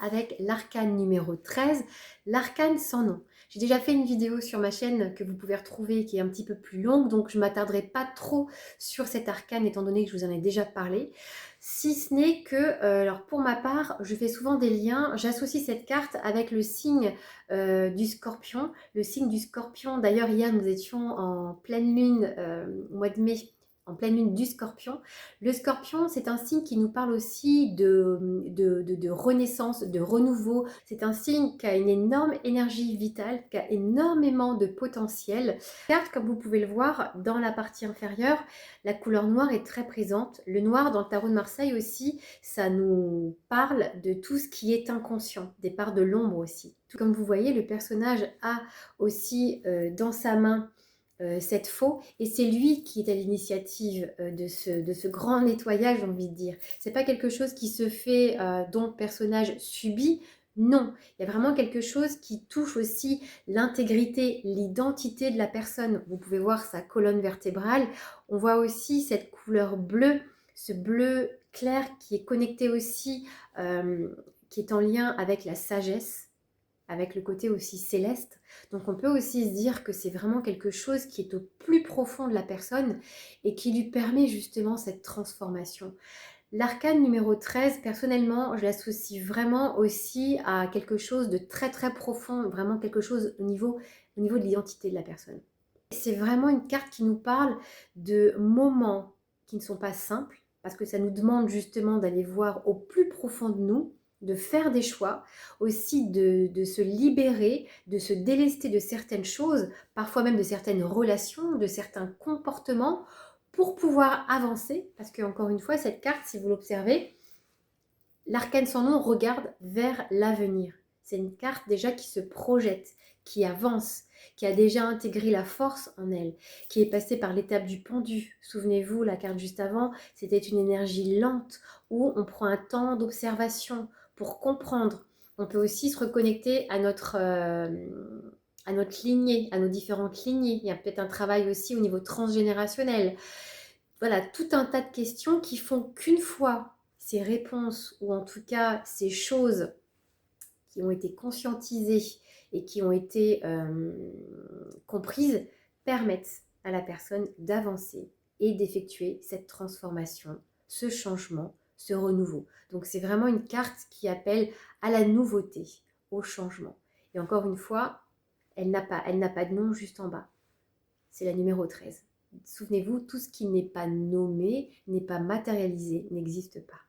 avec l'arcane numéro 13, l'arcane sans nom. J'ai déjà fait une vidéo sur ma chaîne que vous pouvez retrouver qui est un petit peu plus longue, donc je ne m'attarderai pas trop sur cet arcane étant donné que je vous en ai déjà parlé. Si ce n'est que, alors pour ma part, je fais souvent des liens, j'associe cette carte avec le signe du Scorpion. Le signe du Scorpion, d'ailleurs hier nous étions en pleine lune au mois de mai, en pleine lune du Scorpion. Le Scorpion, c'est un signe qui nous parle aussi de renaissance, de renouveau. C'est un signe qui a une énorme énergie vitale, qui a énormément de potentiel. Carte, comme vous pouvez le voir, dans la partie inférieure, la couleur noire est très présente. Le noir, dans le tarot de Marseille aussi, ça nous parle de tout ce qui est inconscient, des parts de l'ombre aussi. Comme vous voyez, le personnage a aussi dans sa main cette faux, et c'est lui qui est à l'initiative de ce grand nettoyage, j'ai envie de dire. C'est pas quelque chose qui se fait dont le personnage subit, non. Il y a vraiment quelque chose qui touche aussi l'intégrité, l'identité de la personne. Vous pouvez voir sa colonne vertébrale. On voit aussi cette couleur bleue, ce bleu clair qui est connecté aussi, qui est en lien avec la sagesse, avec le côté aussi céleste. Donc on peut aussi se dire que c'est vraiment quelque chose qui est au plus profond de la personne et qui lui permet justement cette transformation. L'arcane numéro 13, personnellement, je l'associe vraiment aussi à quelque chose de très très profond, vraiment quelque chose au niveau de l'identité de la personne. C'est vraiment une carte qui nous parle de moments qui ne sont pas simples, parce que ça nous demande justement d'aller voir au plus profond de nous, de faire des choix, aussi de se libérer, de se délester de certaines choses, parfois même de certaines relations, de certains comportements, pour pouvoir avancer, parce que encore une fois, cette carte, si vous l'observez, l'arcane sans nom regarde vers l'avenir. C'est une carte déjà qui se projette, qui avance, qui a déjà intégré la force en elle, qui est passée par l'étape du pendu. Souvenez-vous, la carte juste avant, c'était une énergie lente où on prend un temps d'observation pour comprendre. On peut aussi se reconnecter à notre lignée, à nos différentes lignées. Il y a peut-être un travail aussi au niveau transgénérationnel. Voilà, tout un tas de questions qui font qu'une fois ces réponses, ou en tout cas ces choses qui ont été conscientisées et qui ont été comprises, permettent à la personne d'avancer et d'effectuer cette transformation, ce changement, ce renouveau. Donc c'est vraiment une carte qui appelle à la nouveauté, au changement. Et encore une fois, elle n'a pas de nom juste en bas. C'est la numéro 13. Souvenez-vous, tout ce qui n'est pas nommé, n'est pas matérialisé, n'existe pas.